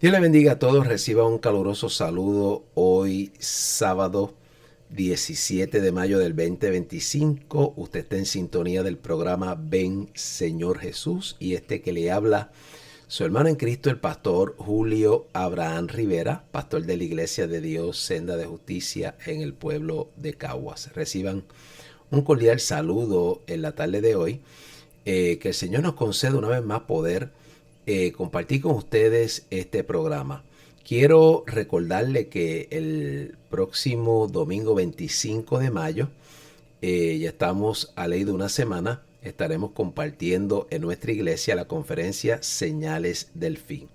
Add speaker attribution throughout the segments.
Speaker 1: Dios le bendiga a todos, reciba un caluroso saludo hoy sábado 17 de mayo del 2025. Usted está en sintonía del programa Ven Señor Jesús y este que le habla su hermano en Cristo, el pastor Julio Abraham Rivera, pastor de la Iglesia de Dios, Senda de Justicia en el pueblo de Caguas. Reciban un cordial saludo en la tarde de hoy. Que el Señor nos conceda una vez más poder compartir con ustedes este programa. Quiero recordarle que el próximo domingo 25 de mayo, ya estamos a ley de una semana, estaremos compartiendo en nuestra iglesia la conferencia Señales del Fin.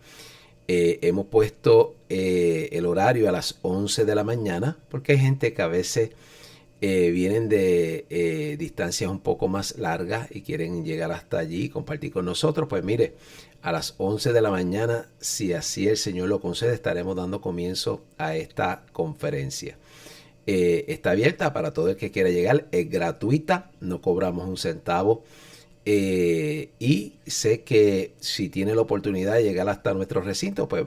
Speaker 1: Hemos puesto el horario a las 11 de la mañana porque hay gente que a veces vienen de distancias un poco más largas y quieren llegar hasta allí y compartir con nosotros. Pues mire, a las 11 de la mañana, si así el Señor lo concede, estaremos dando comienzo a esta conferencia. Está abierta para todo el que quiera llegar, es gratuita, no cobramos un centavo. Y sé que si tiene la oportunidad de llegar hasta nuestro recinto, pues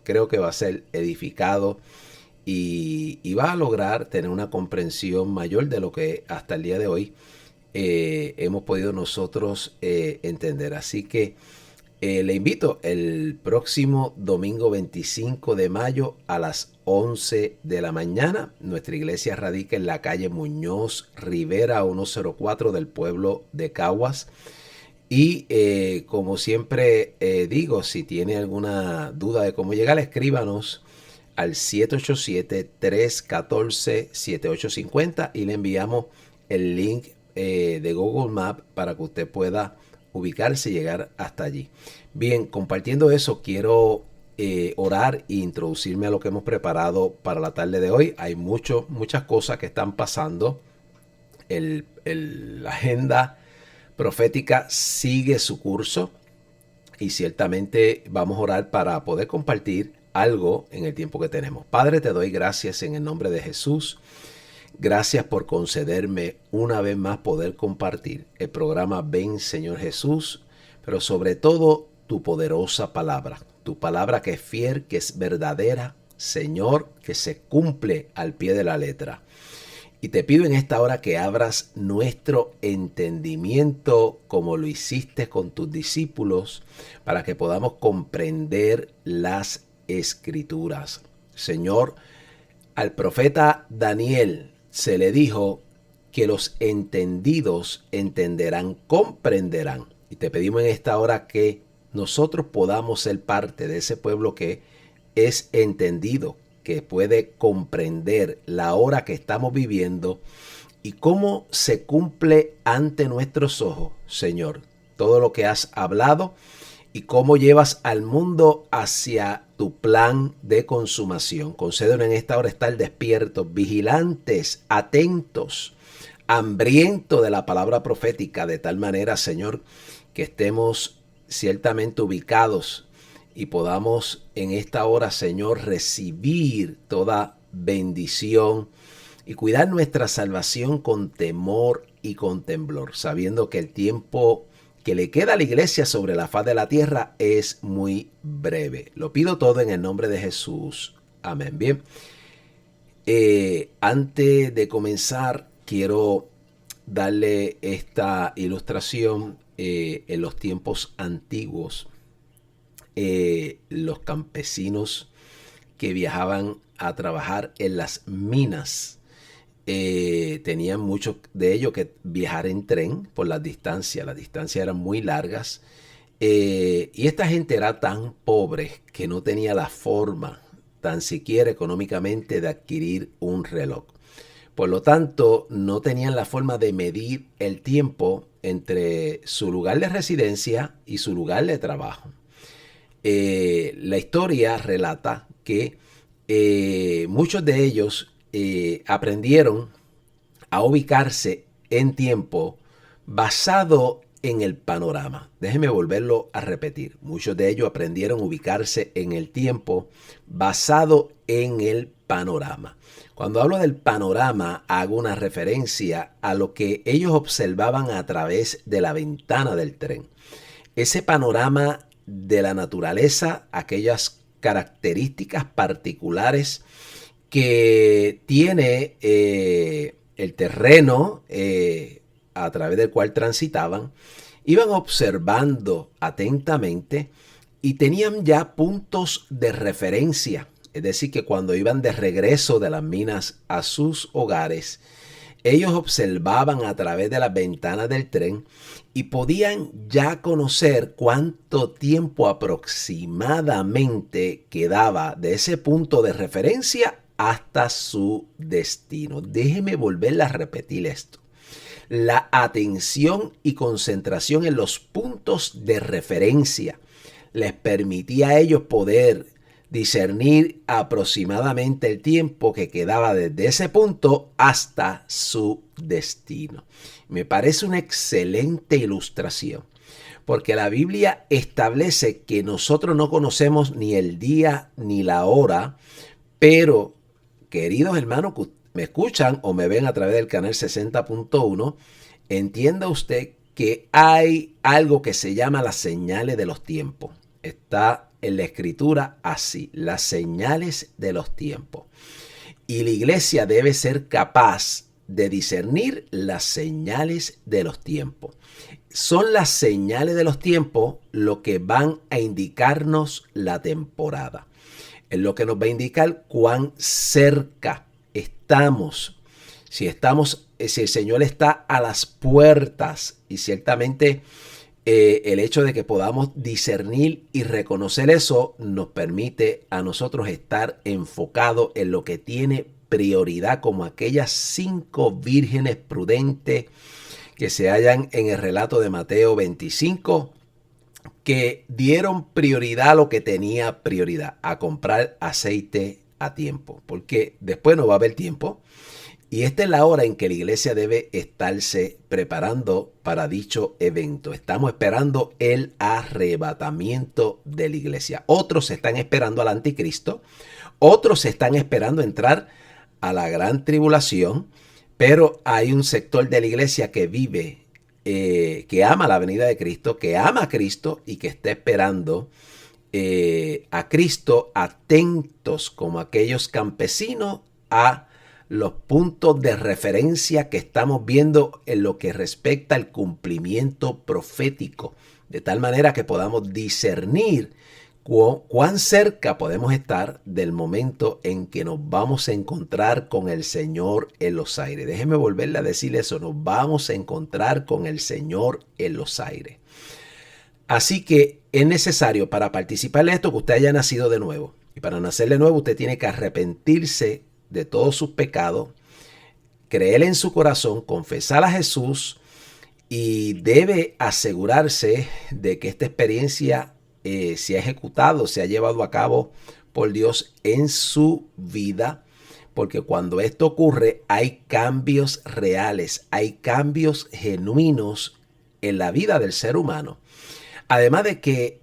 Speaker 1: creo que va a ser edificado y va a lograr tener una comprensión mayor de lo que hasta el día de hoy hemos podido nosotros entender. Así que le invito el próximo domingo 25 de mayo a las 11 de la mañana. Nuestra iglesia radica en la calle Muñoz Rivera 104 del pueblo de Caguas. Y como siempre digo, si tiene alguna duda de cómo llegar, escríbanos al 787-314-7850 y le enviamos el link de Google Maps para que usted pueda ubicarse y llegar hasta allí. Bien, compartiendo eso, quiero orar e introducirme a lo que hemos preparado para la tarde de hoy. Hay muchas cosas que están pasando. La agenda profética sigue su curso y ciertamente vamos a orar para poder compartir algo en el tiempo que tenemos. Padre, te doy gracias en el nombre de Jesús. Gracias por concederme una vez más poder compartir el programa Ven Señor Jesús, pero sobre todo tu poderosa palabra, tu palabra que es fiel, que es verdadera, Señor, que se cumple al pie de la letra. Y te pido en esta hora que abras nuestro entendimiento como lo hiciste con tus discípulos para que podamos comprender las Escrituras. Señor, al profeta Daniel se le dijo que los entendidos entenderán, comprenderán. Y te pedimos en esta hora que nosotros podamos ser parte de ese pueblo que es entendido, que puede comprender la hora que estamos viviendo y cómo se cumple ante nuestros ojos, Señor, todo lo que has hablado y cómo llevas al mundo hacia tu plan de consumación. Concédenos en esta hora estar despiertos, vigilantes, atentos, hambrientos de la palabra profética, de tal manera, Señor, que estemos ciertamente ubicados y podamos en esta hora, Señor, recibir toda bendición y cuidar nuestra salvación con temor y con temblor, sabiendo que el tiempo que le queda a la iglesia sobre la faz de la tierra es muy breve. Lo pido todo en el nombre de Jesús. Amén. Bien, antes de comenzar, quiero darle esta ilustración. En los tiempos antiguos, los campesinos que viajaban a trabajar en las minas, tenían muchos de ellos que viajar en tren por las distancias eran muy largas, y esta gente era tan pobre que no tenía la forma, tan siquiera económicamente, de adquirir un reloj. Por lo tanto, no tenían la forma de medir el tiempo entre su lugar de residencia y su lugar de trabajo. La historia relata que muchos de ellos aprendieron a ubicarse en tiempo basado en el panorama. Déjeme volverlo a repetir. Muchos de ellos aprendieron a ubicarse en el tiempo basado en el panorama. Cuando hablo del panorama, hago una referencia a lo que ellos observaban a través de la ventana del tren. Ese panorama de la naturaleza, aquellas características particulares que tiene el terreno a través del cual transitaban, iban observando atentamente y tenían ya puntos de referencia. Es decir, que cuando iban de regreso de las minas a sus hogares, ellos observaban a través de las ventanas del tren y podían ya conocer cuánto tiempo aproximadamente quedaba de ese punto de referencia hasta su destino. Déjeme volver a repetir esto. La atención y concentración en los puntos de referencia les permitía a ellos poder discernir aproximadamente el tiempo que quedaba desde ese punto hasta su destino. Me parece una excelente ilustración, porque la Biblia establece que nosotros no conocemos ni el día ni la hora, pero, queridos hermanos que me escuchan o me ven a través del canal 60.1, entienda usted que hay algo que se llama las señales de los tiempos. Está en la escritura así, las señales de los tiempos. Y la iglesia debe ser capaz de discernir las señales de los tiempos. Son las señales de los tiempos lo que van a indicarnos la temporada. Es lo que nos va a indicar cuán cerca estamos. Si el Señor está a las puertas, y ciertamente el hecho de que podamos discernir y reconocer eso nos permite a nosotros estar enfocados en lo que tiene prioridad, como aquellas 5 vírgenes prudentes que se hallan en el relato de Mateo 25, que dieron prioridad a lo que tenía prioridad, a comprar aceite a tiempo, porque después no va a haber tiempo. Y esta es la hora en que la iglesia debe estarse preparando para dicho evento. Estamos esperando el arrebatamiento de la iglesia. Otros están esperando al anticristo. Otros están esperando entrar a la gran tribulación. Pero hay un sector de la iglesia que vive, que ama la venida de Cristo, que ama a Cristo y que está esperando a Cristo, atentos como aquellos campesinos a los puntos de referencia que estamos viendo en lo que respecta al cumplimiento profético, de tal manera que podamos discernir cuán cerca podemos estar del momento en que nos vamos a encontrar con el Señor en los aires. Déjeme volverle a decir eso, nos vamos a encontrar con el Señor en los aires. Así que es necesario para participar en esto que usted haya nacido de nuevo. Y para nacer de nuevo usted tiene que arrepentirse de todos sus pecados, creer en su corazón, confesar a Jesús y debe asegurarse de que esta experiencia se ha ejecutado, se ha llevado a cabo por Dios en su vida, porque cuando esto ocurre hay cambios reales, hay cambios genuinos en la vida del ser humano. Además de que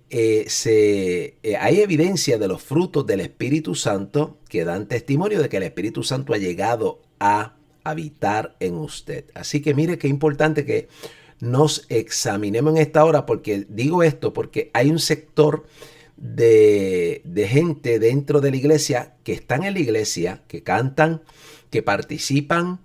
Speaker 1: hay evidencia de los frutos del Espíritu Santo que dan testimonio de que el Espíritu Santo ha llegado a habitar en usted. Así que mire qué importante que nos examinemos en esta hora, porque digo esto porque hay un sector de gente dentro de la iglesia que están en la iglesia, que cantan, que participan,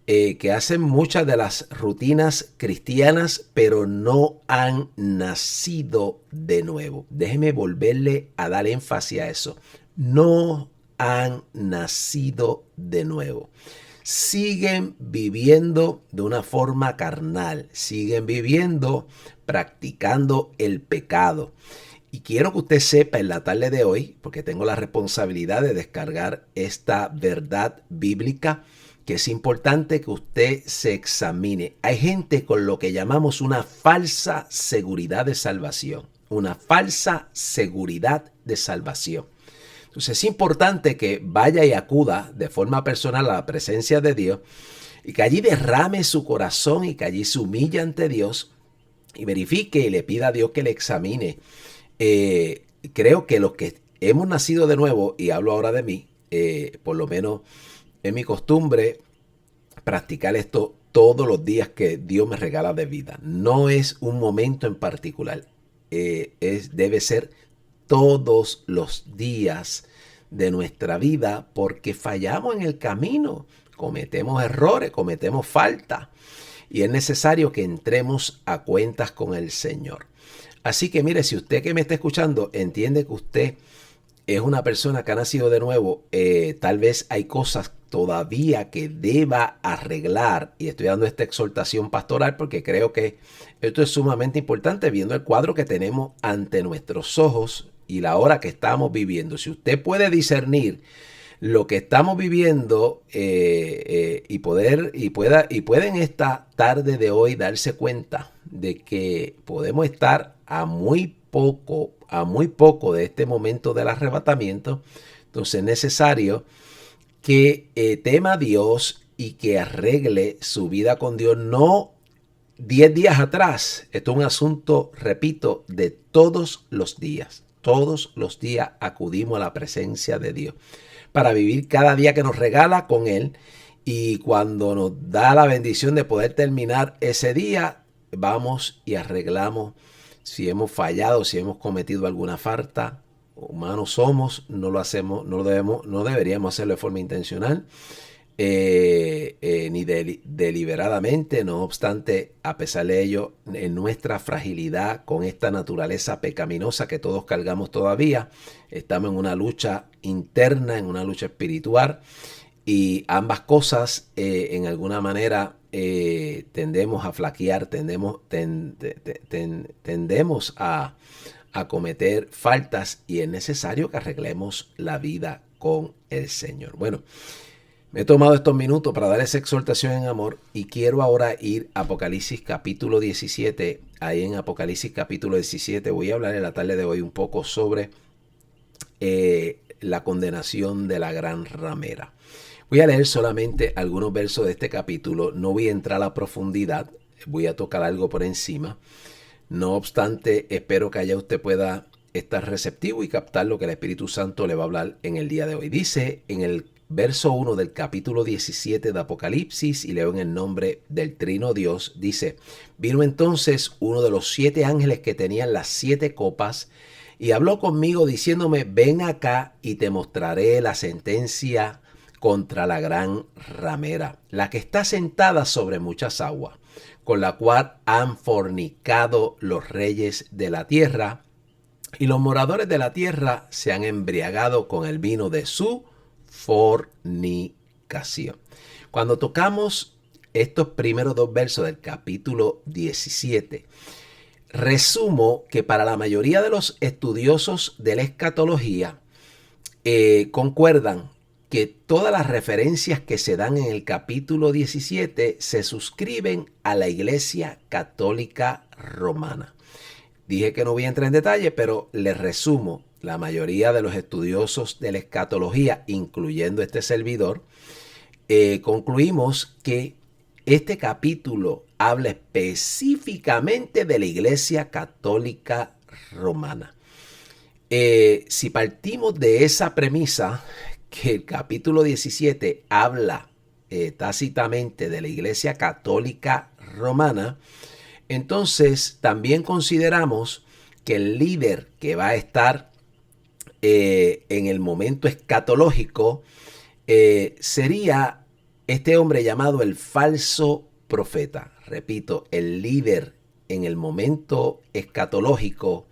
Speaker 1: que hacen muchas de las rutinas cristianas, pero no han nacido de nuevo. Déjeme volverle a dar énfasis a eso. No han nacido de nuevo. Siguen viviendo de una forma carnal. Siguen viviendo practicando el pecado. Y quiero que usted sepa en la tarde de hoy, porque tengo la responsabilidad de descargar esta verdad bíblica, que es importante que usted se examine. Hay gente con lo que llamamos una falsa seguridad de salvación. Una falsa seguridad de salvación. Entonces es importante que vaya y acuda de forma personal a la presencia de Dios y que allí derrame su corazón y que allí se humille ante Dios y verifique y le pida a Dios que le examine. Creo que los que hemos nacido de nuevo, y hablo ahora de mí, por lo menos es mi costumbre practicar esto todos los días que Dios me regala de vida. No es un momento en particular. debe ser todos los días de nuestra vida, porque fallamos en el camino, cometemos errores, cometemos falta, y es necesario que entremos a cuentas con el Señor. Así que mire, si usted que me está escuchando entiende que usted es una persona que ha nacido de nuevo, tal vez hay cosas todavía que deba arreglar, y estoy dando esta exhortación pastoral porque creo que esto es sumamente importante viendo el cuadro que tenemos ante nuestros ojos y la hora que estamos viviendo. Si usted puede discernir lo que estamos viviendo y puede en esta tarde de hoy darse cuenta de que podemos estar a muy poco de este momento del arrebatamiento, entonces es necesario que tema a Dios y que arregle su vida con Dios, no 10 días atrás. Esto es un asunto, repito, de todos los días. Todos los días acudimos a la presencia de Dios para vivir cada día que nos regala con Él, y cuando nos da la bendición de poder terminar ese día, vamos y arreglamos si hemos fallado, si hemos cometido alguna falta. Humanos somos, no lo hacemos, no deberíamos hacerlo de forma intencional, ni deliberadamente. No obstante, a pesar de ello, en nuestra fragilidad con esta naturaleza pecaminosa que todos cargamos todavía, estamos en una lucha interna, en una lucha espiritual, y ambas cosas en alguna manera tendemos a flaquear, tendemos a cometer faltas, y es necesario que arreglemos la vida con el Señor. Bueno, me he tomado estos minutos para dar esa exhortación en amor, y quiero ahora ir a Apocalipsis capítulo 17. Ahí en Apocalipsis capítulo 17 voy a hablar en la tarde de hoy un poco sobre la condenación de la gran ramera. Voy a leer solamente algunos versos de este capítulo, no voy a entrar a profundidad, voy a tocar algo por encima. No obstante, espero que allá usted pueda estar receptivo y captar lo que el Espíritu Santo le va a hablar en el día de hoy. Dice en el verso 1 del capítulo 17 de Apocalipsis, y leo en el nombre del Trino Dios, dice: vino entonces uno de los 7 ángeles que tenían las 7 copas, y habló conmigo diciéndome: ven acá y te mostraré la sentencia contra la gran ramera, la que está sentada sobre muchas aguas, con la cual han fornicado los reyes de la tierra, y los moradores de la tierra se han embriagado con el vino de su fornicación. Cuando tocamos estos primeros 2 versos del capítulo 17, resumo que para la mayoría de los estudiosos de la escatología concuerdan que todas las referencias que se dan en el capítulo 17 se suscriben a la Iglesia Católica Romana. Dije que no voy a entrar en detalle, pero les resumo. La mayoría de los estudiosos de la escatología, incluyendo este servidor, concluimos que este capítulo habla específicamente de la Iglesia Católica Romana. Si partimos de esa premisa, que el capítulo 17 habla tácitamente de la Iglesia Católica Romana, entonces también consideramos que el líder que va a estar en el momento escatológico sería este hombre llamado el falso profeta. Repito, el líder en el momento escatológico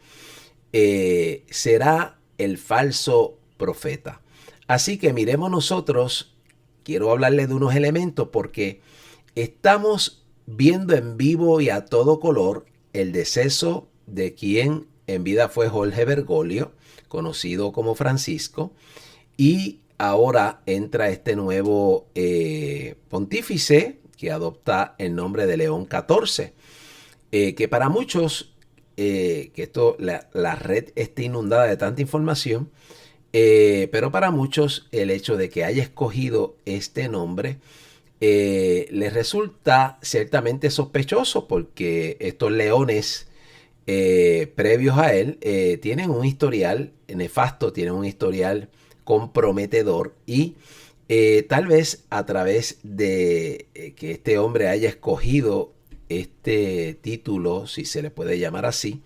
Speaker 1: será el falso profeta. Así que miremos nosotros, quiero hablarle de unos elementos porque estamos viendo en vivo y a todo color el deceso de quien en vida fue Jorge Bergoglio, conocido como Francisco, y ahora entra este nuevo pontífice que adopta el nombre de León XIV, que para muchos, la red está inundada de tanta información, pero para muchos el hecho de que haya escogido este nombre les resulta ciertamente sospechoso, porque estos leones previos a él tienen un historial nefasto, tienen un historial comprometedor, y tal vez a través de que este hombre haya escogido este título, si se le puede llamar así,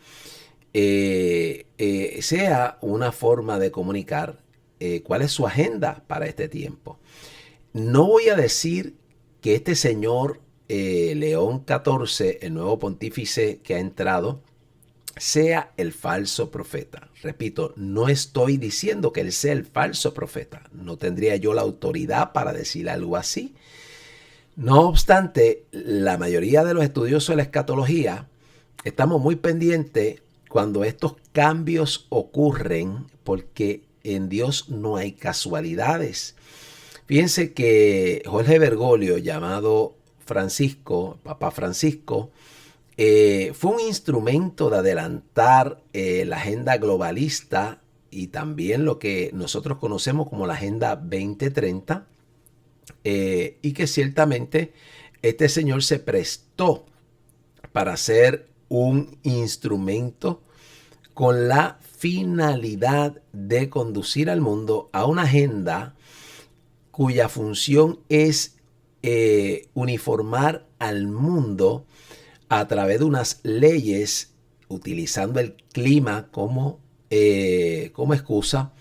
Speaker 1: sea una forma de comunicar cuál es su agenda para este tiempo. No voy a decir que este señor León XIV, el nuevo pontífice que ha entrado, sea el falso profeta. Repito, no estoy diciendo que él sea el falso profeta. No tendría yo la autoridad para decir algo así. No obstante, la mayoría de los estudiosos de la escatología estamos muy pendientes cuando estos cambios ocurren, porque en Dios no hay casualidades. Fíjense que Jorge Bergoglio, llamado Francisco, Papa Francisco, fue un instrumento de adelantar la agenda globalista y también lo que nosotros conocemos como la Agenda 2030, y que ciertamente este señor se prestó para ser un instrumento con la finalidad de conducir al mundo a una agenda cuya función es uniformar al mundo a través de unas leyes, utilizando el clima como excusa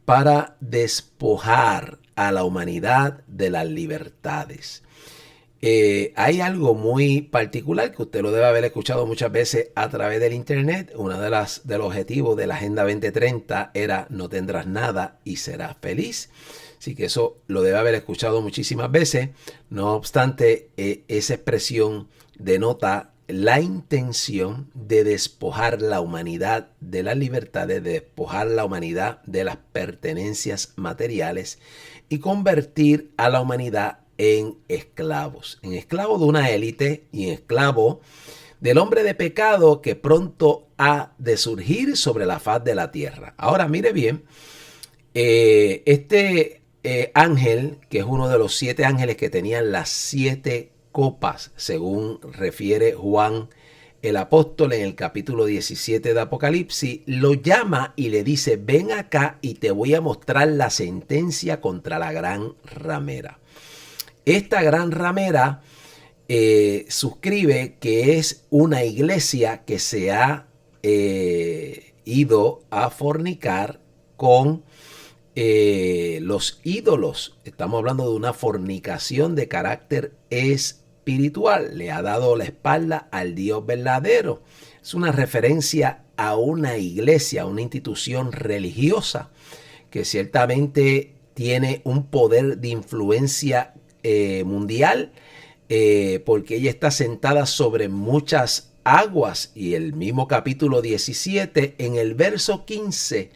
Speaker 1: para despojar a la humanidad de las libertades. Hay algo muy particular que usted lo debe haber escuchado muchas veces a través del internet. Uno de los objetivos de la Agenda 2030 era: no tendrás nada y serás feliz. Así que eso lo debe haber escuchado muchísimas veces. No obstante, esa expresión denota la intención de despojar la humanidad de las libertades, de despojar la humanidad de las pertenencias materiales y convertir a la humanidad en esclavos de una élite y en esclavo del hombre de pecado que pronto ha de surgir sobre la faz de la tierra. Ahora mire bien, ángel, que es uno de los 7 ángeles que tenían las 7 copas, según refiere Juan el apóstol en el capítulo 17 de Apocalipsis, lo llama y le dice: ven acá y te voy a mostrar la sentencia contra la gran ramera. Esta gran ramera suscribe que es una iglesia que se ha ido a fornicar con los ídolos. Estamos hablando de una fornicación de carácter espiritual. Le ha dado la espalda al Dios verdadero. Es una referencia a una iglesia, a una institución religiosa que ciertamente tiene un poder de influencia mundial, porque ella está sentada sobre muchas aguas. Y el mismo capítulo 17, en el verso 15,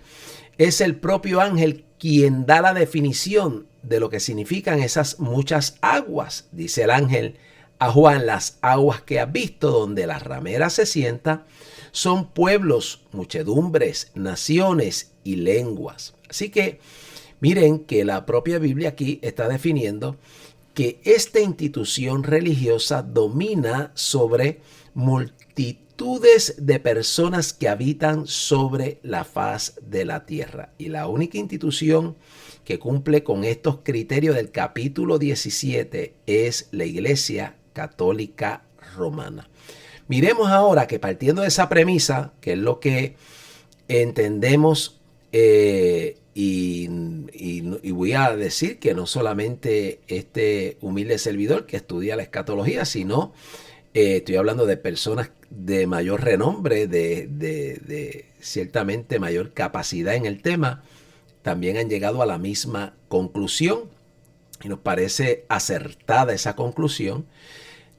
Speaker 1: es el propio ángel quien da la definición de lo que significan esas muchas aguas. Dice el ángel a Juan: las aguas que has visto donde la ramera se sienta son pueblos, muchedumbres, naciones y lenguas. Así que miren que la propia Biblia aquí está definiendo que esta institución religiosa domina sobre multitudes de personas que habitan sobre la faz de la tierra. Y la única institución que cumple con estos criterios del capítulo 17 es la Iglesia Católica Romana. Miremos ahora que, partiendo de esa premisa, que es lo que entendemos, y voy a decir que no solamente este humilde servidor que estudia la escatología, sino estoy hablando de personas de mayor renombre, de ciertamente mayor capacidad en el tema, también han llegado a la misma conclusión y nos parece acertada esa conclusión.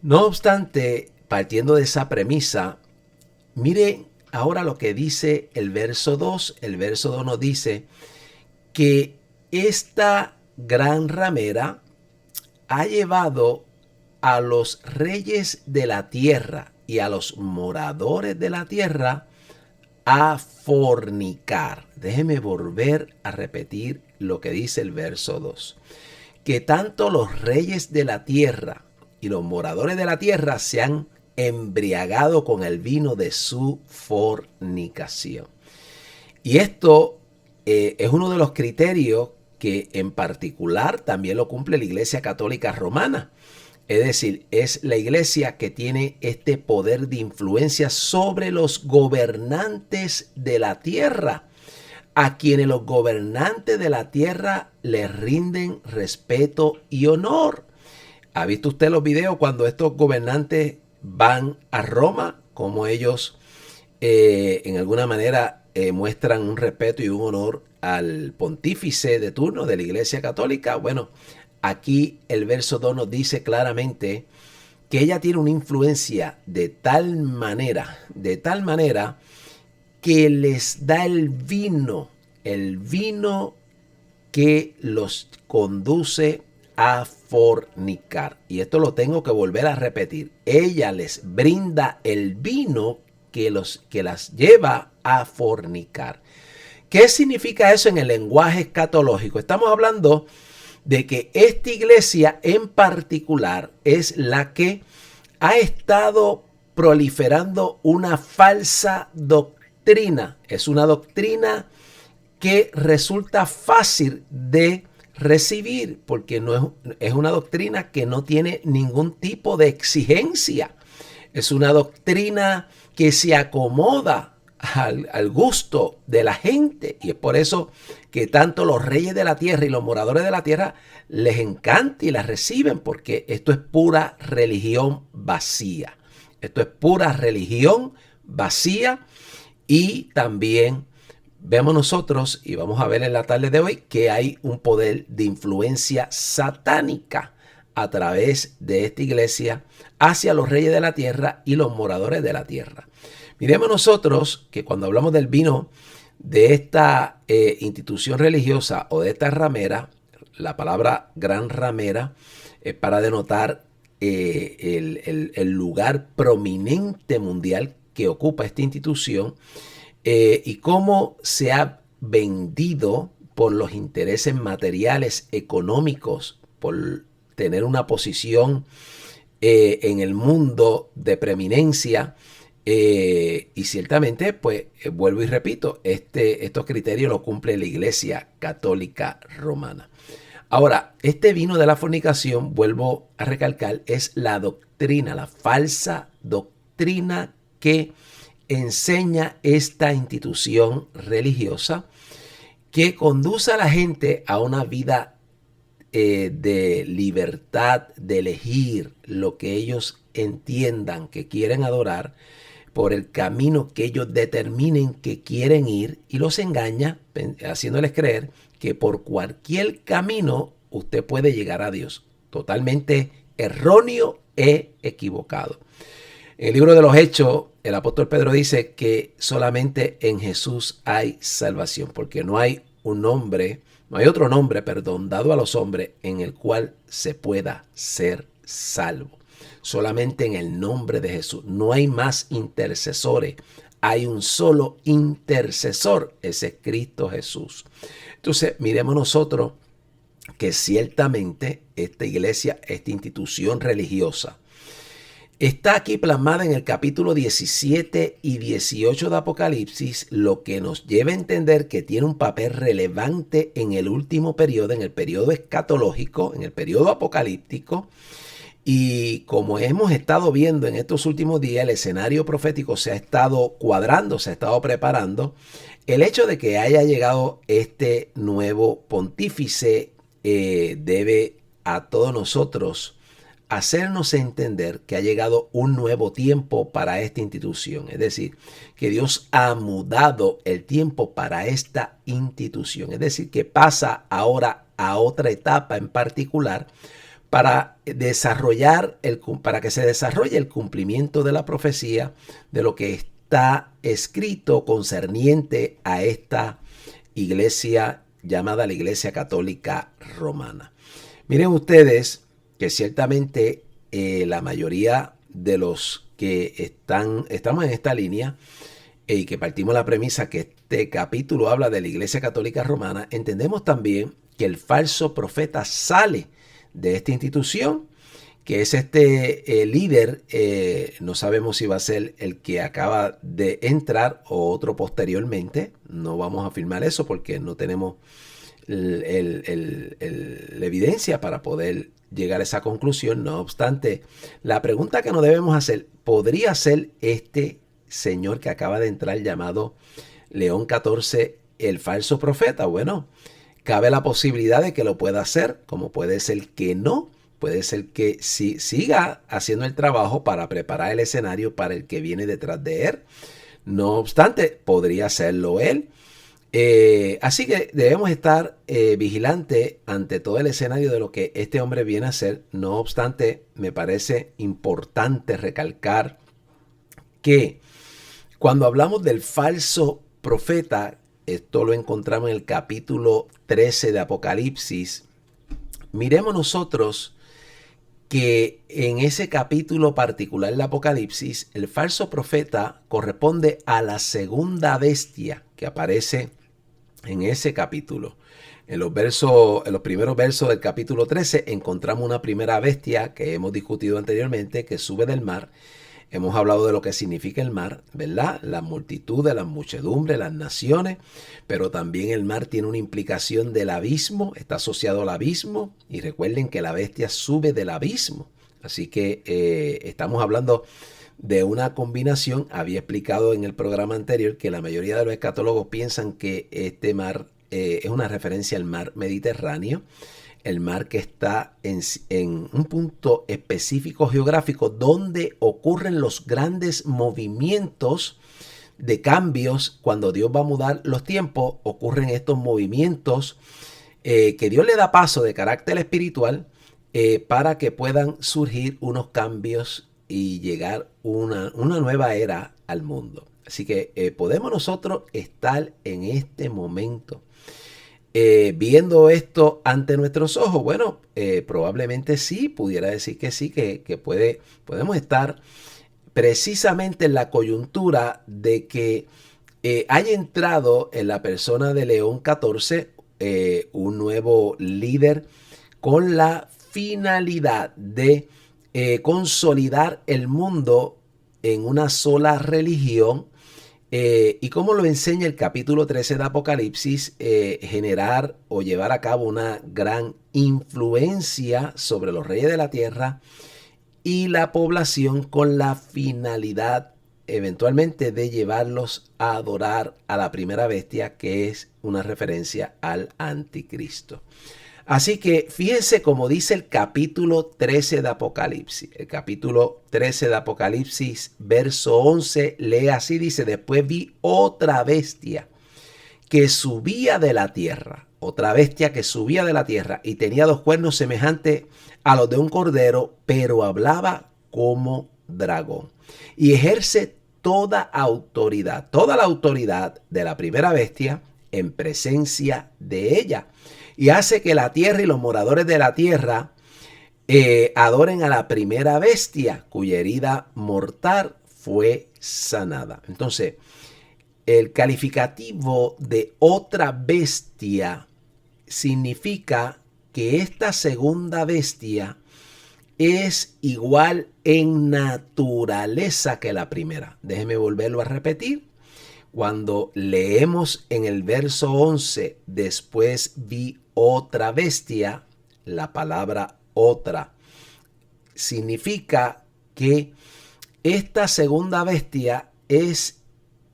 Speaker 1: No obstante, partiendo de esa premisa, mire ahora lo que dice el verso 2. El verso 2 nos dice que esta gran ramera ha llevado a los reyes de la tierra y a los moradores de la tierra a fornicar. Déjeme volver a repetir lo que dice el verso 2. Que tanto los reyes de la tierra y los moradores de la tierra se han embriagado con el vino de su fornicación. Y esto es uno de los criterios que en particular también lo cumple la Iglesia Católica Romana. Es decir, es la iglesia que tiene este poder de influencia sobre los gobernantes de la tierra, a quienes los gobernantes de la tierra les rinden respeto y honor. ¿Ha visto usted los videos cuando estos gobernantes van a Roma? Como ellos en alguna manera muestran un respeto y un honor al pontífice de turno de la Iglesia Católica. Bueno, aquí el verso 2 nos dice claramente que ella tiene una influencia de tal manera que les da el vino que los conduce a fornicar. Y esto lo tengo que volver a repetir. Ella les brinda el vino que las lleva a fornicar. ¿Qué significa eso en el lenguaje escatológico? Estamos hablando de que esta iglesia en particular es la que ha estado proliferando una falsa doctrina. Es una doctrina que resulta fácil de recibir porque es una doctrina que no tiene ningún tipo de exigencia. Es una doctrina que se acomoda al gusto de la gente, y es por eso que tanto los reyes de la tierra y los moradores de la tierra les encanta y la reciben, porque esto es pura religión vacía. Esto es pura religión vacía. Y también vemos nosotros, y vamos a ver en la tarde de hoy, que hay un poder de influencia satánica a través de esta iglesia hacia los reyes de la tierra y los moradores de la tierra. Miremos nosotros que cuando hablamos del vino de esta institución religiosa o de esta ramera, la palabra gran ramera es para denotar el lugar prominente mundial que ocupa esta institución y cómo se ha vendido por los intereses materiales, económicos, por tener una posición en el mundo de preeminencia. Y ciertamente, pues, vuelvo y repito, estos criterios los cumple la Iglesia Católica Romana. Ahora, este vino de la fornicación, vuelvo a recalcar, es la doctrina, la falsa doctrina que enseña esta institución religiosa que conduce a la gente a una vida de libertad, de elegir lo que ellos entiendan que quieren adorar por el camino que ellos determinen que quieren ir, y los engaña haciéndoles creer que por cualquier camino usted puede llegar a Dios. Totalmente erróneo e equivocado. En el libro de los Hechos, el apóstol Pedro dice que solamente en Jesús hay salvación, porque no hay otro nombre, dado a los hombres en el cual se pueda ser salvo. Solamente en el nombre de Jesús. No hay más intercesores. Hay un solo intercesor, ese es Cristo Jesús. Entonces, miremos nosotros que ciertamente esta iglesia, esta institución religiosa, está aquí plasmada en el capítulo 17 y 18 de Apocalipsis, lo que nos lleva a entender que tiene un papel relevante en el último periodo, en el periodo escatológico, en el periodo apocalíptico. Y como hemos estado viendo en estos últimos días, el escenario profético se ha estado cuadrando, se ha estado preparando. El hecho de que haya llegado este nuevo pontífice debe a todos nosotros hacernos entender que ha llegado un nuevo tiempo para esta institución. Es decir, que Dios ha mudado el tiempo para esta institución. Es decir, que pasa ahora a otra etapa en particular para que se desarrolle el cumplimiento de la profecía de lo que está escrito concerniente a esta iglesia llamada la Iglesia Católica Romana. Miren ustedes que ciertamente la mayoría de los que estamos en esta línea y que partimos la premisa que este capítulo habla de la Iglesia Católica Romana, entendemos también que el falso profeta sale de esta institución, que es este líder, no sabemos si va a ser el que acaba de entrar o otro posteriormente, no vamos a afirmar eso porque no tenemos la evidencia para poder llegar a esa conclusión. No obstante, la pregunta que nos debemos hacer, ¿podría ser este señor que acaba de entrar llamado León XIV el falso profeta? Bueno, cabe la posibilidad de que lo pueda hacer, como puede ser que no. Puede ser que sí, siga haciendo el trabajo para preparar el escenario para el que viene detrás de él. No obstante, podría serlo él. Así que debemos estar vigilantes ante todo el escenario de lo que este hombre viene a hacer. No obstante, me parece importante recalcar que cuando hablamos del falso profeta, esto lo encontramos en el capítulo 13 de Apocalipsis. Miremos nosotros que en ese capítulo particular del Apocalipsis, el falso profeta corresponde a la segunda bestia que aparece en ese capítulo. En los primeros versos del capítulo 13 encontramos una primera bestia que hemos discutido anteriormente, que sube del mar. Hemos hablado de lo que significa el mar, ¿verdad? La multitud de las muchedumbres, las naciones, pero también el mar tiene una implicación del abismo, está asociado al abismo, y recuerden que la bestia sube del abismo. Así que estamos hablando de una combinación. Había explicado en el programa anterior que la mayoría de los escatólogos piensan que este mar es una referencia al mar Mediterráneo, el mar que está en un punto específico geográfico donde ocurren los grandes movimientos de cambios. Cuando Dios va a mudar los tiempos, ocurren estos movimientos que Dios le da paso de carácter espiritual para que puedan surgir unos cambios y llegar una nueva era al mundo. Así que podemos nosotros estar en este momento viendo esto ante nuestros ojos. Bueno, probablemente sí, pudiera decir que sí, que podemos estar precisamente en la coyuntura de que haya entrado en la persona de León XIV un nuevo líder con la finalidad de consolidar el mundo en una sola religión. Y como lo enseña el capítulo 13 de Apocalipsis, generar o llevar a cabo una gran influencia sobre los reyes de la tierra y la población, con la finalidad eventualmente de llevarlos a adorar a la primera bestia, que es una referencia al anticristo. Así que fíjense como dice el capítulo 13 de Apocalipsis. El capítulo 13 de Apocalipsis, verso 11, lee así, dice: después vi otra bestia que subía de la tierra. Otra bestia que subía de la tierra y tenía dos cuernos semejantes a los de un cordero, pero hablaba como dragón. Y ejerce toda la autoridad de la primera bestia en presencia de ella. Y hace que la tierra y los moradores de la tierra adoren a la primera bestia, cuya herida mortal fue sanada. Entonces, el calificativo de otra bestia significa que esta segunda bestia es igual en naturaleza que la primera. Déjeme volverlo a repetir. Cuando leemos en el verso 11, después vi otra bestia, la palabra otra significa que esta segunda bestia es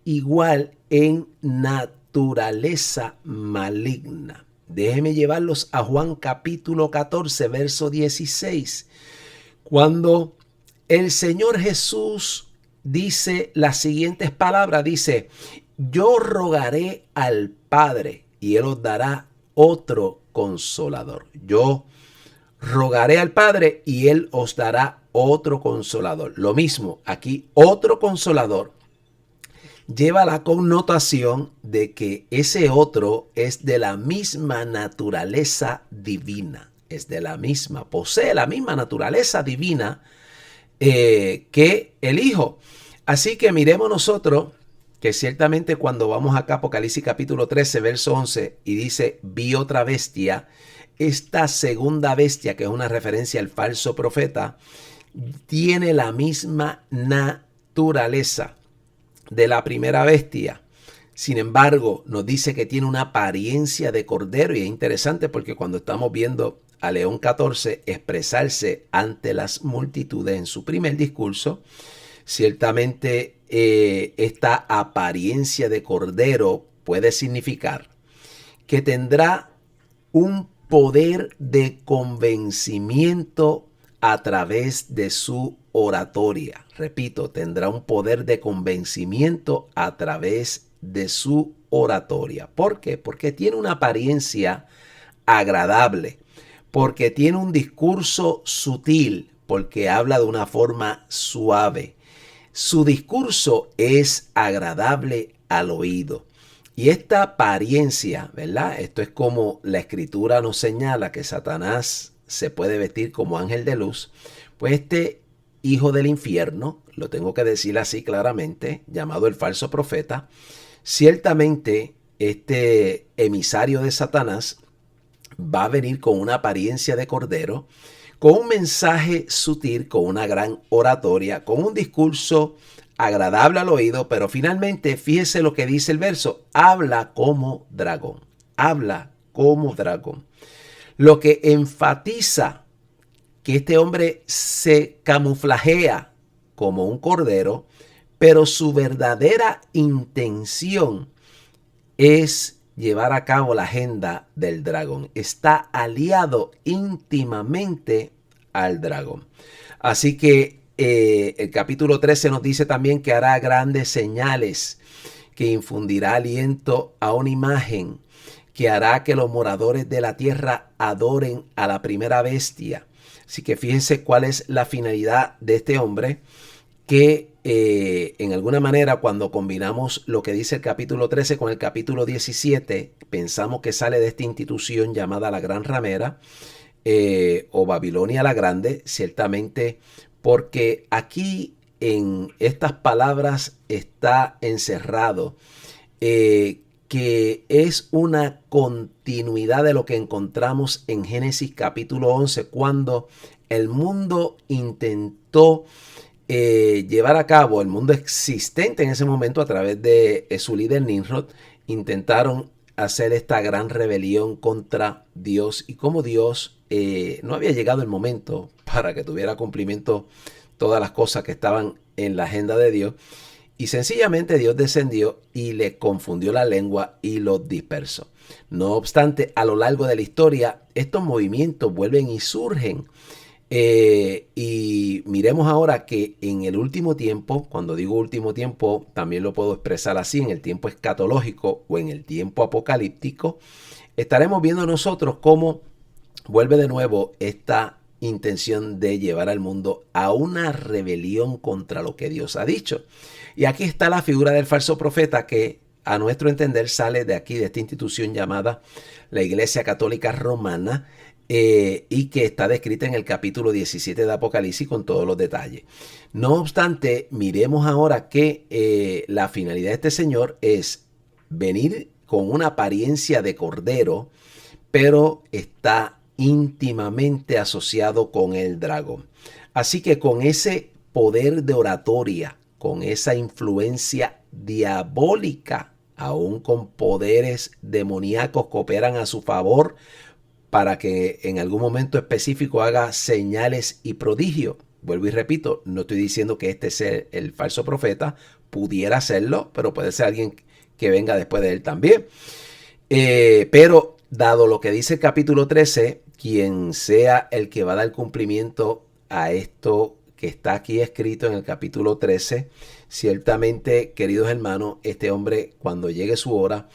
Speaker 1: igual en naturaleza maligna. Déjenme llevarlos a Juan capítulo 14, verso 16, cuando el Señor Jesús dice las siguientes palabras. Dice: yo rogaré al Padre y Él os dará otro consolador. Yo rogaré al Padre y Él os dará otro consolador. Lo mismo, aquí otro consolador lleva la connotación de que ese otro es de la misma naturaleza divina. Es de la misma, posee la misma naturaleza divina que el Hijo. Así que miremos nosotros que ciertamente cuando vamos acá a Apocalipsis capítulo 13, verso 11, y dice: vi otra bestia, esta segunda bestia, que es una referencia al falso profeta, tiene la misma naturaleza de la primera bestia. Sin embargo, nos dice que tiene una apariencia de cordero, y es interesante porque cuando estamos viendo a León XIV expresarse ante las multitudes en su primer discurso. Ciertamente esta apariencia de cordero puede significar que tendrá un poder de convencimiento a través de su oratoria. Repito, tendrá un poder de convencimiento a través de su oratoria. ¿Por qué? Porque tiene una apariencia agradable, porque tiene un discurso sutil, porque habla de una forma suave. Su discurso es agradable al oído. Y esta apariencia, ¿verdad? Esto es como la escritura nos señala que Satanás se puede vestir como ángel de luz. Pues este hijo del infierno, lo tengo que decir así claramente, llamado el falso profeta, ciertamente este emisario de Satanás va a venir con una apariencia de cordero, con un mensaje sutil, con una gran oratoria, con un discurso agradable al oído, pero finalmente, fíjese lo que dice el verso, habla como dragón, habla como dragón. Lo que enfatiza que este hombre se camuflajea como un cordero, pero su verdadera intención es llevar a cabo la agenda del dragón. Está aliado íntimamente al dragón. Así que el capítulo 13 nos dice también que hará grandes señales, que infundirá aliento a una imagen, que hará que los moradores de la tierra adoren a la primera bestia. Así que fíjense cuál es la finalidad de este hombre, que en alguna manera cuando combinamos lo que dice el capítulo 13 con el capítulo 17, pensamos que sale de esta institución llamada la Gran Ramera o Babilonia la Grande, ciertamente, porque aquí en estas palabras está encerrado que es una continuidad de lo que encontramos en Génesis capítulo 11, cuando el mundo intentó llevar a cabo, el mundo existente en ese momento a través de su líder Nimrod, intentaron hacer esta gran rebelión contra Dios, y como Dios no había llegado el momento para que tuviera cumplimiento todas las cosas que estaban en la agenda de Dios, y sencillamente Dios descendió y le confundió la lengua y los dispersó. No obstante, a lo largo de la historia, estos movimientos vuelven y surgen. Y miremos ahora que en el último tiempo, cuando digo último tiempo, también lo puedo expresar así, en el tiempo escatológico o en el tiempo apocalíptico, estaremos viendo nosotros cómo vuelve de nuevo esta intención de llevar al mundo a una rebelión contra lo que Dios ha dicho. Y aquí está la figura del falso profeta, que a nuestro entender sale de aquí, de esta institución llamada la Iglesia Católica Romana, y que está descrita en el capítulo 17 de Apocalipsis con todos los detalles. No obstante, miremos ahora que la finalidad de este señor es venir con una apariencia de cordero, pero está íntimamente asociado con el dragón. Así que con ese poder de oratoria, con esa influencia diabólica, aún con poderes demoníacos que operan a su favor, para que en algún momento específico haga señales y prodigios. Vuelvo y repito, no estoy diciendo que este sea el falso profeta, pudiera serlo, pero puede ser alguien que venga después de él también. Pero dado lo que dice el capítulo 13, quien sea el que va a dar cumplimiento a esto que está aquí escrito en el capítulo 13, ciertamente, queridos hermanos, este hombre, cuando llegue su hora,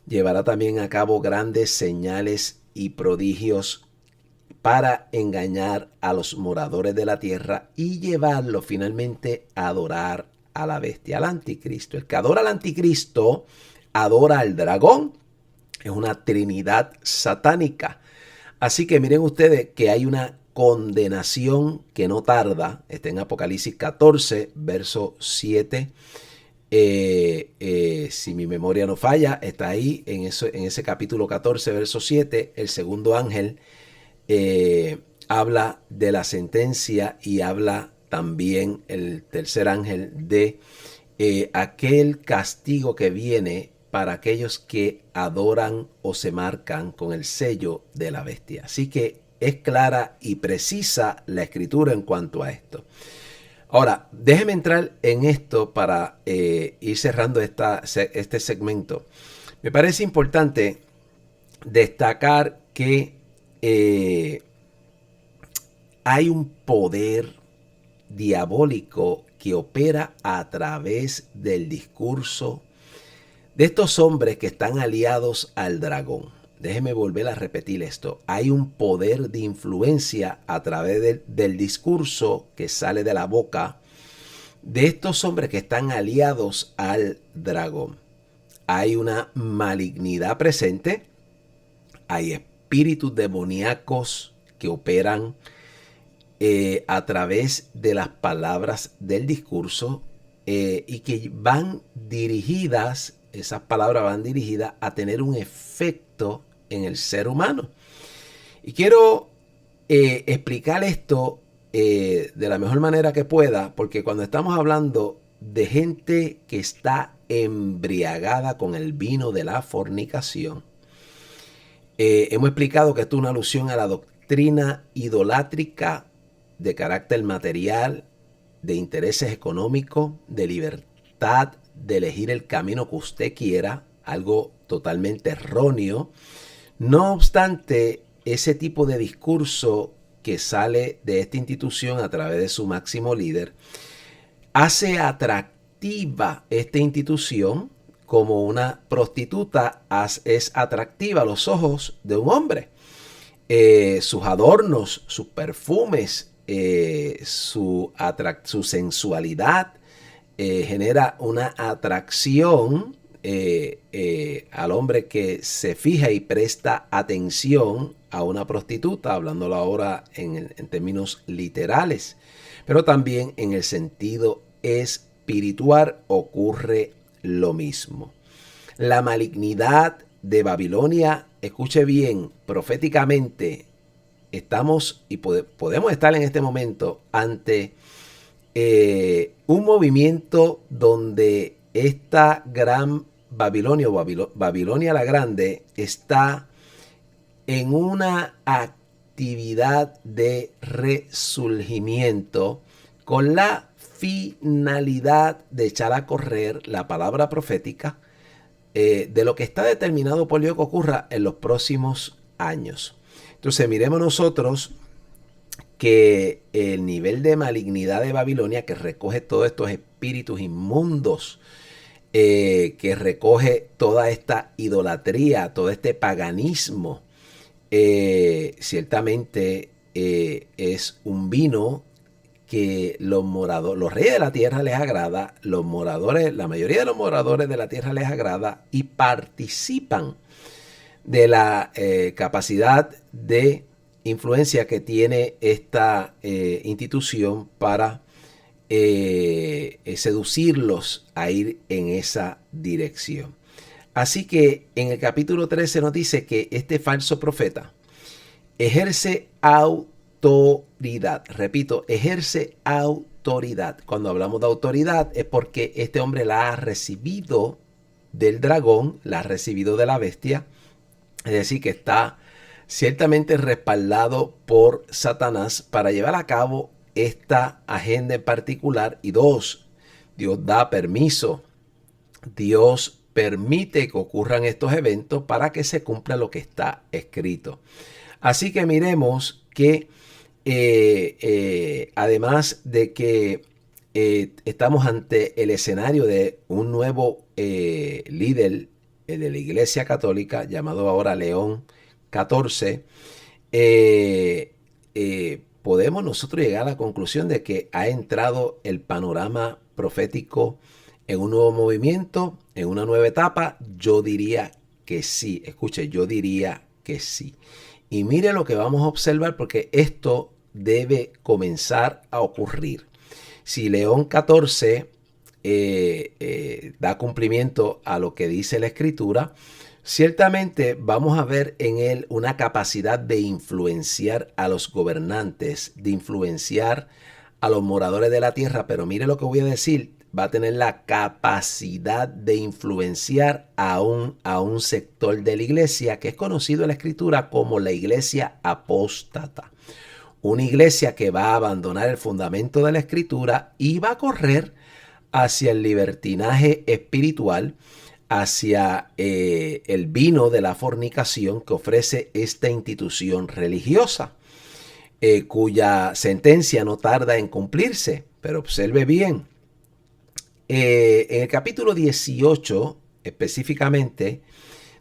Speaker 1: llevará también a cabo grandes señales y prodigios para engañar a los moradores de la tierra y llevarlos finalmente a adorar a la bestia, al anticristo. El que adora al anticristo adora al dragón. Es una trinidad satánica. Así que miren ustedes que hay una condenación que no tarda. Está en Apocalipsis 14, verso 7. Si mi memoria no falla, está ahí en ese capítulo 14, verso 7. El segundo ángel habla de la sentencia, y habla también el tercer ángel de aquel castigo que viene para aquellos que adoran o se marcan con el sello de la bestia. Así que es clara y precisa la escritura en cuanto a esto. Ahora, déjeme entrar en esto para ir cerrando este segmento. Me parece importante destacar que hay un poder diabólico que opera a través del discurso de estos hombres que están aliados al dragón. Déjeme volver a repetir esto. Hay un poder de influencia a través del discurso que sale de la boca de estos hombres que están aliados al dragón. Hay una malignidad presente. Hay espíritus demoníacos que operan a través de las palabras del discurso y que van dirigidas, esas palabras van dirigidas a tener un efecto en el ser humano. Y quiero explicar esto de la mejor manera que pueda, porque cuando estamos hablando de gente que está embriagada con el vino de la fornicación, hemos explicado que esto es una alusión a la doctrina idolátrica de carácter material, de intereses económicos, de libertad, de elegir el camino que usted quiera, algo totalmente erróneo. No obstante, ese tipo de discurso que sale de esta institución a través de su máximo líder hace atractiva esta institución como una prostituta es atractiva a los ojos de un hombre. Sus adornos, sus perfumes, su sensualidad genera una atracción al hombre que se fija y presta atención a una prostituta, hablándolo ahora en términos literales, pero también en el sentido espiritual ocurre lo mismo. La malignidad de Babilonia, escuche bien, proféticamente estamos y podemos estar en este momento ante un movimiento donde esta gran Babilonia o Babilonia la Grande está en una actividad de resurgimiento con la finalidad de echar a correr la palabra profética de lo que está determinado por Dios que ocurra en los próximos años. Entonces miremos nosotros que el nivel de malignidad de Babilonia, que recoge todos estos espíritus inmundos, que recoge toda esta idolatría, todo este paganismo, ciertamente es un vino que los reyes de la tierra les agrada, la mayoría de los moradores de la tierra les agrada y participan de la capacidad de influencia que tiene esta institución para seducirlos a ir en esa dirección. Así que en el capítulo 13 nos dice que este falso profeta ejerce autoridad. Repito, ejerce autoridad. Cuando hablamos de autoridad es porque este hombre la ha recibido del dragón, la ha recibido de la bestia. Es decir, que está ciertamente respaldado por Satanás para llevar a cabo esta agenda en particular. Y dos, Dios da permiso. Dios permite que ocurran estos eventos para que se cumpla lo que está escrito. Así que miremos que además de que estamos ante el escenario de un nuevo líder de la Iglesia Católica, llamado ahora León XIV, podemos nosotros llegar a la conclusión de que ha entrado el panorama profético en un nuevo movimiento, en una nueva etapa. Yo diría que sí. Escuche, yo diría que sí. Y mire lo que vamos a observar, porque esto debe comenzar a ocurrir. Si León XIV da cumplimiento a lo que dice la Escritura, ciertamente vamos a ver en él una capacidad de influenciar a los gobernantes, de influenciar a los moradores de la tierra. Pero mire lo que voy a decir, va a tener la capacidad de influenciar a un sector de la iglesia que es conocido en la Escritura como la iglesia apóstata. Una iglesia que va a abandonar el fundamento de la Escritura y va a correr hacia el libertinaje espiritual, hacia el vino de la fornicación que ofrece esta institución religiosa, cuya sentencia no tarda en cumplirse. Pero observe bien, en el capítulo 18 específicamente,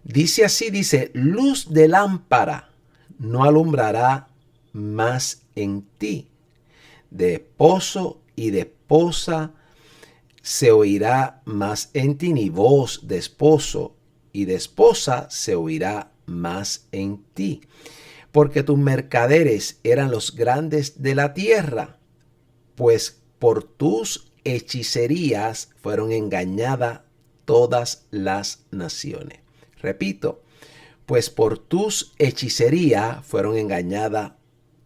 Speaker 1: dice así, dice, luz de lámpara no alumbrará más en ti, de esposo y de esposa se oirá más en ti, ni voz de esposo y de esposa se oirá más en ti, porque tus mercaderes eran los grandes de la tierra, pues por tus hechicerías fueron engañadas todas las naciones. Repito, pues por tus hechicerías fueron engañadas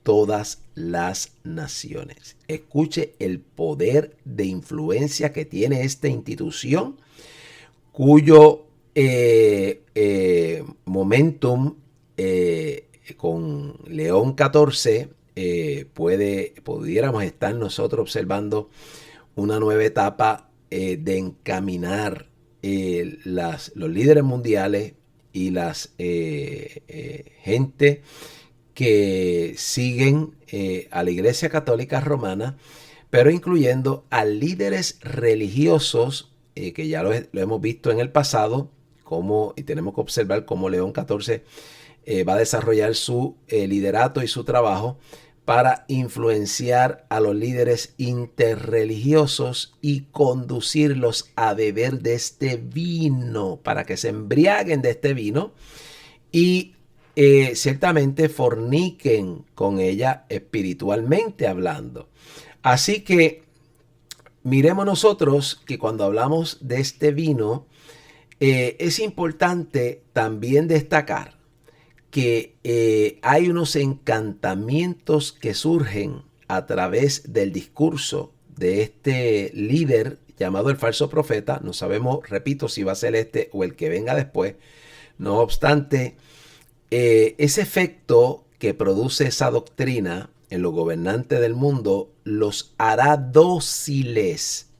Speaker 1: todas las naciones. Escuche el poder de influencia que tiene esta institución, cuyo momentum con León XIV pudiéramos estar nosotros observando una nueva etapa de encaminar los líderes mundiales y las gente que siguen a la Iglesia Católica Romana, pero incluyendo a líderes religiosos que ya lo hemos visto en el pasado, y tenemos que observar cómo León XIV va a desarrollar su liderato y su trabajo para influenciar a los líderes interreligiosos y conducirlos a beber de este vino, para que se embriaguen de este vino y ciertamente forniquen con ella espiritualmente hablando. Así que miremos nosotros que cuando hablamos de este vino, es importante también destacar que hay unos encantamientos que surgen a través del discurso de este líder llamado el falso profeta. No sabemos, repito, si va a ser este o el que venga después. No obstante, ese efecto que produce esa doctrina en los gobernantes del mundo los hará dóciles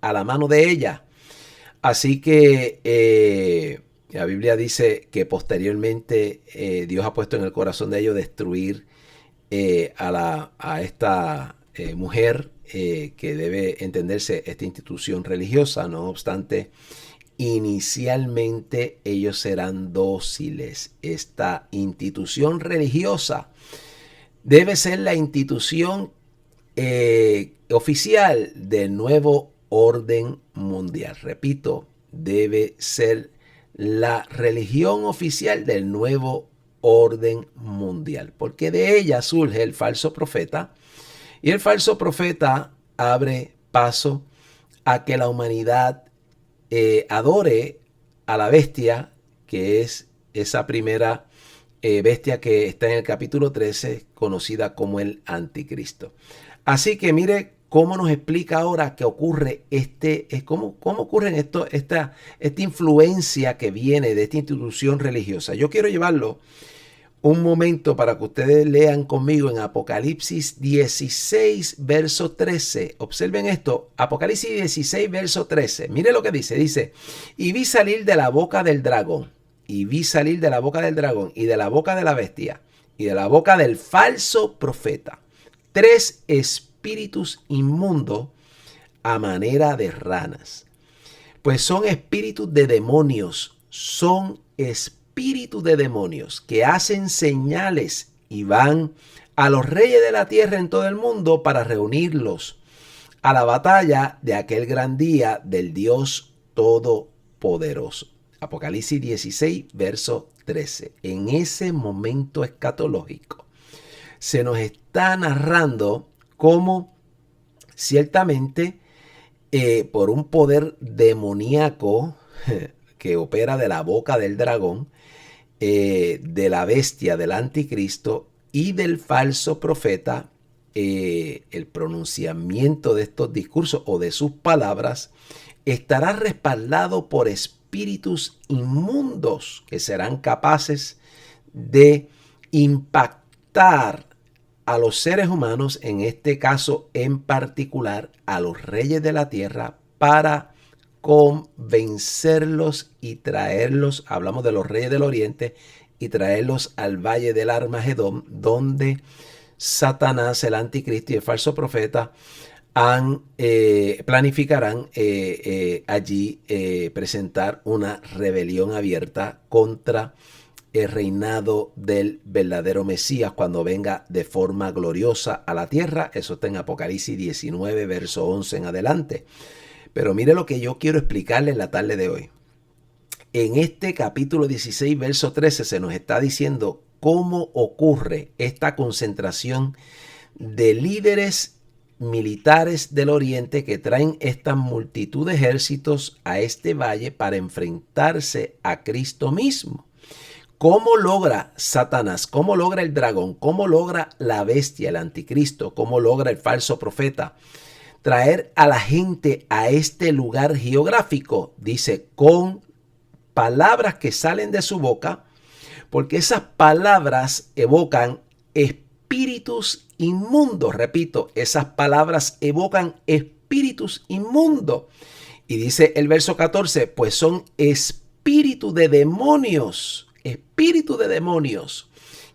Speaker 1: a la mano de ella. Así que la Biblia dice que posteriormente Dios ha puesto en el corazón de ellos destruir a esta mujer que debe entenderse esta institución religiosa. No obstante, inicialmente ellos serán dóciles. Esta institución religiosa debe ser la institución oficial del nuevo orden mundial. Repito, debe ser la religión oficial del nuevo orden mundial, porque de ella surge el falso profeta, y el falso profeta abre paso a que la humanidad adore a la bestia, que es esa primera bestia que está en el capítulo 13, conocida como el anticristo. Así que mire cómo nos explica ahora que ocurre cómo ocurren esta influencia que viene de esta institución religiosa. Yo quiero llevarlo un momento para que ustedes lean conmigo en Apocalipsis 16, verso 13. Observen esto, Apocalipsis 16, verso 13. Mire lo que dice, y vi salir de la boca del dragón, y de la boca de la bestia, y de la boca del falso profeta, 3 espíritus inmundos a manera de ranas. Pues son espíritus de demonios, que hacen señales y van a los reyes de la tierra en todo el mundo para reunirlos a la batalla de aquel gran día del Dios Todopoderoso. Apocalipsis 16, verso 13. En ese momento escatológico se nos está narrando cómo ciertamente por un poder demoníaco que opera de la boca del dragón, de la bestia, del anticristo y del falso profeta, el pronunciamiento de estos discursos o de sus palabras estará respaldado por espíritus inmundos que serán capaces de impactar a los seres humanos, en este caso en particular a los reyes de la tierra, para convencerlos y traerlos, hablamos de los reyes del oriente, y traerlos al valle del Armagedón, donde Satanás, el anticristo y el falso profeta planificarán allí presentar una rebelión abierta contra el reinado del verdadero Mesías cuando venga de forma gloriosa a la tierra. Eso está en Apocalipsis 19, verso 11 en adelante. Pero mire lo que yo quiero explicarle en la tarde de hoy. En este capítulo 16, verso 13, se nos está diciendo cómo ocurre esta concentración de líderes militares del oriente que traen esta multitud de ejércitos a este valle para enfrentarse a Cristo mismo. ¿Cómo logra Satanás? ¿Cómo logra el dragón? ¿Cómo logra la bestia, el anticristo? ¿Cómo logra el falso profeta traer a la gente a este lugar geográfico? Dice, con palabras que salen de su boca, porque esas palabras evocan espíritus inmundos. Repito, esas palabras evocan espíritus inmundos. Y dice el verso 14, pues son espíritus de demonios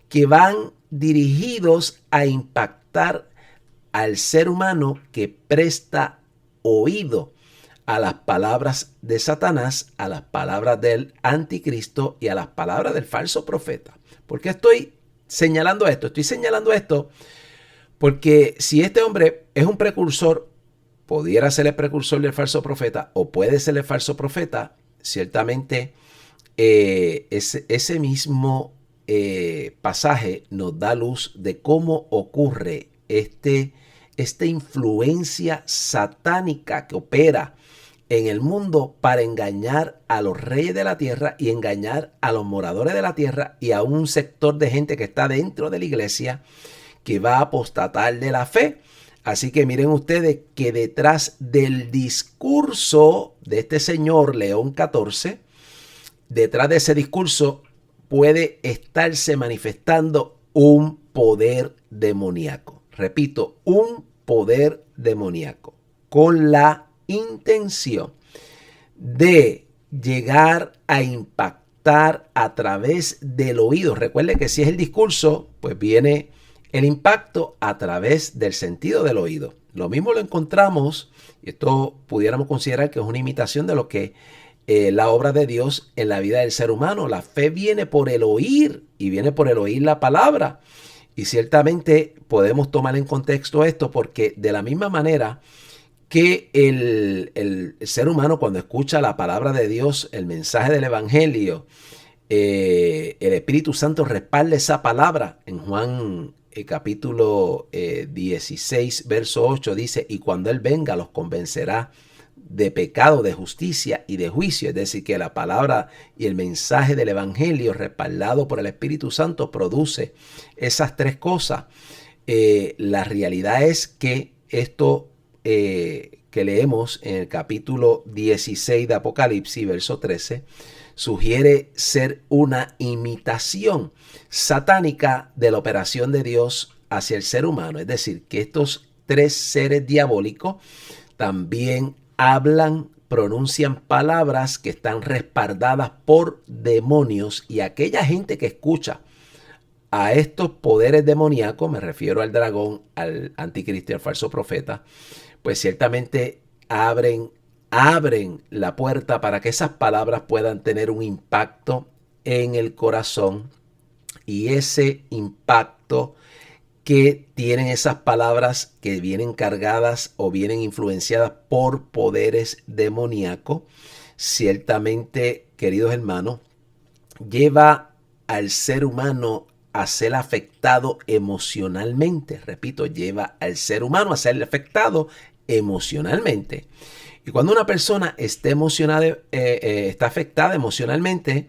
Speaker 1: que van dirigidos a impactar al ser humano que presta oído a las palabras de Satanás, a las palabras del anticristo y a las palabras del falso profeta. ¿Por qué estoy señalando esto? Estoy señalando esto porque si este hombre es un precursor, pudiera ser el precursor del falso profeta o puede ser el falso profeta, ciertamente ese mismo pasaje nos da luz de cómo ocurre esta influencia satánica que opera en el mundo para engañar a los reyes de la tierra y engañar a los moradores de la tierra y a un sector de gente que está dentro de la iglesia que va a apostatar de la fe. Así que miren ustedes que detrás del discurso de este señor León 14, detrás de ese discurso puede estarse manifestando un poder demoníaco. Repito, un poder demoníaco con la intención de llegar a impactar a través del oído. Recuerde que si es el discurso, pues viene el impacto a través del sentido del oído. Lo mismo lo encontramos, y esto pudiéramos considerar que es una imitación de lo que la obra de Dios en la vida del ser humano. La fe viene por el oír y viene por el oír la palabra. Y ciertamente podemos tomar en contexto esto porque de la misma manera que el ser humano cuando escucha la palabra de Dios, el mensaje del evangelio, el Espíritu Santo respalda esa palabra. En Juan capítulo 16, verso 8 dice, y cuando Él venga los convencerá de pecado, de justicia y de juicio. Es decir, que la palabra y el mensaje del evangelio respaldado por el Espíritu Santo produce esas tres cosas. La realidad es que esto que leemos en el capítulo 16 de Apocalipsis, verso 13, sugiere ser una imitación satánica de la operación de Dios hacia el ser humano. Es decir, que estos tres seres diabólicos también hablan, pronuncian palabras que están respaldadas por demonios, y aquella gente que escucha a estos poderes demoníacos, me refiero al dragón, al anticristo y al falso profeta, pues ciertamente abren la puerta para que esas palabras puedan tener un impacto en el corazón, y ese impacto que tienen esas palabras que vienen cargadas o vienen influenciadas por poderes demoníacos, ciertamente, queridos hermanos, lleva al ser humano a ser afectado emocionalmente. Repito, lleva al ser humano a ser afectado emocionalmente. Y cuando una persona está emocionada, está afectada emocionalmente,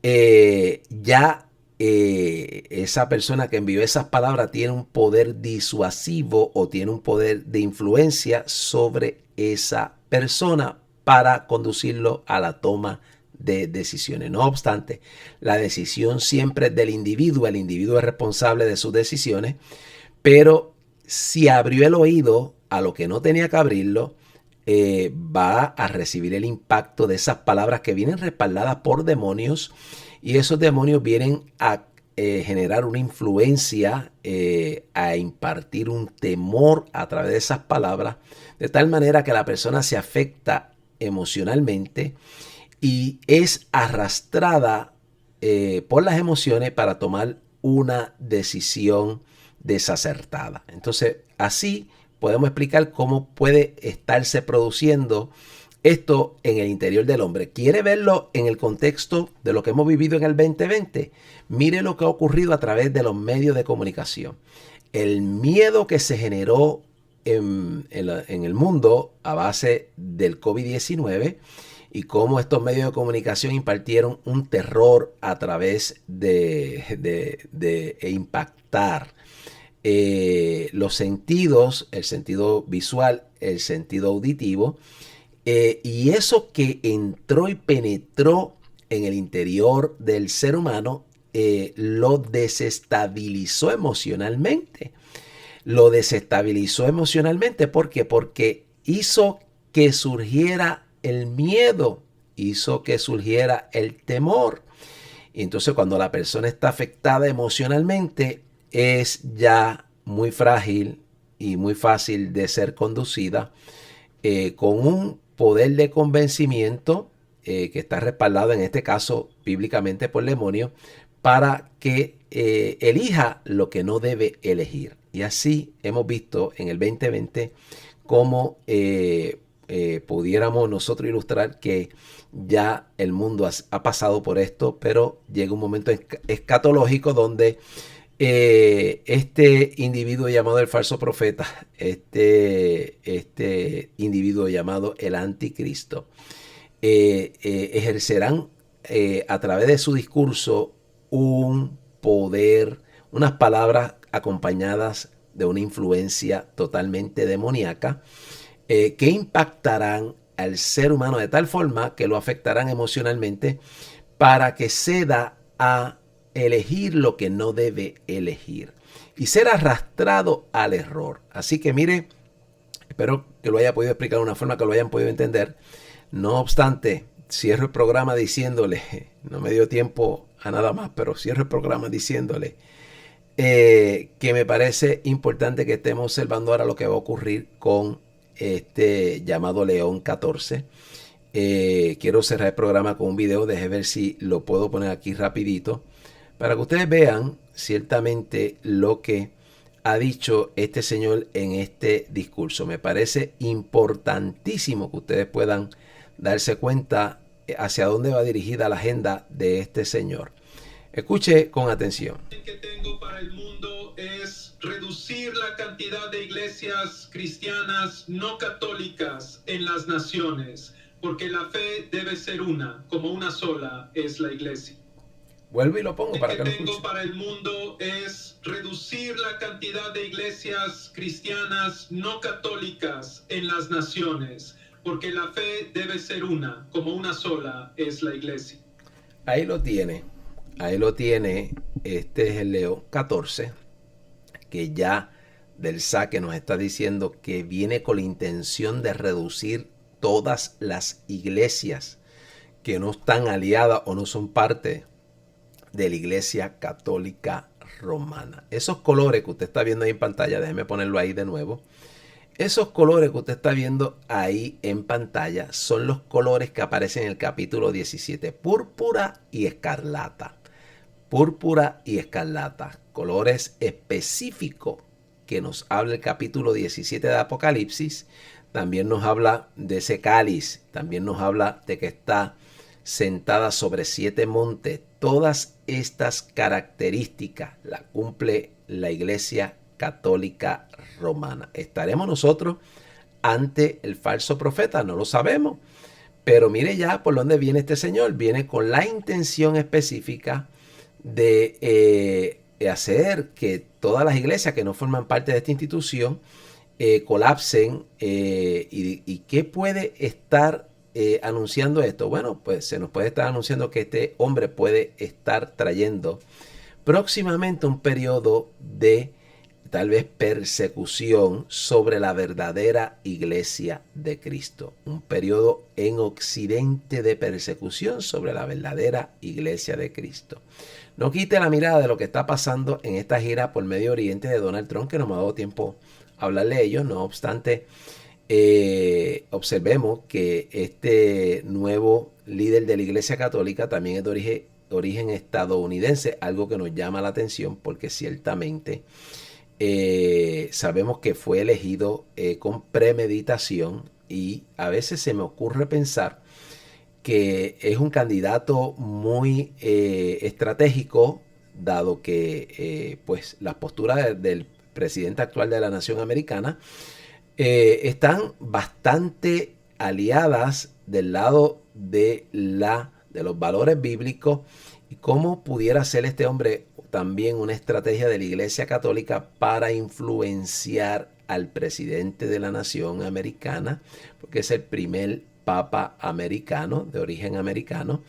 Speaker 1: ya esa persona que envió esas palabras tiene un poder disuasivo o tiene un poder de influencia sobre esa persona para conducirlo a la toma de decisiones. No obstante, la decisión siempre es del individuo, el individuo es responsable de sus decisiones, pero si abrió el oído a lo que no tenía que abrirlo, va a recibir el impacto de esas palabras que vienen respaldadas por demonios, y esos demonios vienen a generar una influencia, a impartir un temor a través de esas palabras, de tal manera que la persona se afecta emocionalmente y es arrastrada por las emociones para tomar una decisión desacertada. Entonces, así podemos explicar cómo puede estarse produciendo esto en el interior del hombre. ¿Quiere verlo en el contexto de lo que hemos vivido en el 2020? Mire lo que ha ocurrido a través de los medios de comunicación. El miedo que se generó en el mundo a base del COVID-19 y cómo estos medios de comunicación impartieron un terror a través de impactar los sentidos, el sentido visual, el sentido auditivo, y eso que entró y penetró en el interior del ser humano, lo desestabilizó emocionalmente. Lo desestabilizó emocionalmente. ¿Por qué? Porque hizo que surgiera el miedo, hizo que surgiera el temor. Y entonces cuando la persona está afectada emocionalmente, es ya muy frágil y muy fácil de ser conducida con un poder de convencimiento que está respaldado en este caso bíblicamente por el demonio, para que elija lo que no debe elegir. Y así hemos visto en el 2020 cómo pudiéramos nosotros ilustrar que ya el mundo ha pasado por esto, pero llega un momento escatológico donde este individuo llamado el falso profeta, este individuo llamado el anticristo, ejercerán a través de su discurso un poder, unas palabras acompañadas de una influencia totalmente demoníaca, que impactarán al ser humano de tal forma que lo afectarán emocionalmente para que ceda a elegir lo que no debe elegir y ser arrastrado al error. Así que mire, espero que lo haya podido explicar de una forma que lo hayan podido entender. No obstante, cierro el programa diciéndole, no me dio tiempo a nada más, pero cierro el programa diciéndole que me parece importante que estemos observando ahora lo que va a ocurrir con este llamado León 14. Quiero cerrar el programa con un video, déjeme ver si lo puedo poner aquí rapidito, para que ustedes vean ciertamente lo que ha dicho este señor en este discurso. Me parece importantísimo que ustedes puedan darse cuenta hacia dónde va dirigida la agenda de este señor. Escuche con atención.
Speaker 2: El que tengo para el mundo es reducir la cantidad de iglesias cristianas no católicas en las naciones, porque la fe debe ser una, como una sola es la iglesia.
Speaker 1: Vuelvo y lo pongo para que lo escuchen.
Speaker 2: El que tengo para el mundo es reducir la cantidad de iglesias cristianas no católicas en las naciones, porque la fe debe ser una, como una sola es la iglesia.
Speaker 1: Ahí lo tiene. Ahí lo tiene. Este es el León 14, que ya del saque nos está diciendo que viene con la intención de reducir todas las iglesias que no están aliadas o no son parte de la Iglesia Católica Romana. Esos colores que usted está viendo ahí en pantalla, déjeme ponerlo ahí de nuevo. Esos colores que usted está viendo ahí en pantalla son los colores que aparecen en el capítulo 17, púrpura y escarlata. Púrpura y escarlata, colores específicos que nos habla el capítulo 17 de Apocalipsis. También nos habla de ese cáliz, también nos habla de que está sentada sobre 7 montes. Todas estas características las cumple la Iglesia Católica Romana. ¿Estaremos nosotros ante el falso profeta? No lo sabemos. Pero mire ya por dónde viene este señor. Viene con la intención específica de hacer que todas las iglesias que no forman parte de esta institución colapsen. ¿Y qué puede estar anunciando esto? Bueno, pues se nos puede estar anunciando que este hombre puede estar trayendo próximamente un periodo de tal vez persecución sobre la verdadera iglesia de Cristo. Un periodo en Occidente de persecución sobre la verdadera iglesia de Cristo. No quite la mirada de lo que está pasando en esta gira por Medio Oriente de Donald Trump, que no me ha dado tiempo a hablarle de ello. No obstante, observemos que este nuevo líder de la Iglesia Católica también es de origen estadounidense, algo que nos llama la atención porque ciertamente sabemos que fue elegido con premeditación, y a veces se me ocurre pensar que es un candidato muy estratégico, dado que pues las posturas del presidente actual de la nación americana están bastante aliadas del lado de los valores bíblicos, y cómo pudiera ser este hombre también una estrategia de la Iglesia Católica para influenciar al presidente de la nación americana, porque es el primer papa americano, de origen americano.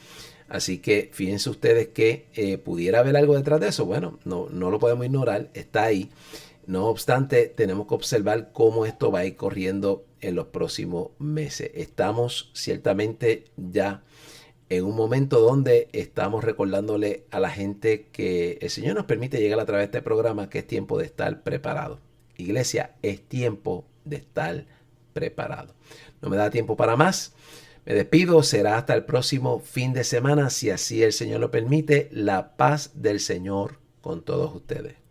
Speaker 1: Así que fíjense ustedes que pudiera haber algo detrás de eso. Bueno, no lo podemos ignorar, está ahí. No obstante, tenemos que observar cómo esto va a ir corriendo en los próximos meses. Estamos ciertamente ya en un momento donde estamos recordándole a la gente que el Señor nos permite llegar a través de este programa, que es tiempo de estar preparado. Iglesia, es tiempo de estar preparado. No me da tiempo para más. Me despido. Será hasta el próximo fin de semana, si así el Señor lo permite. La paz del Señor con todos ustedes.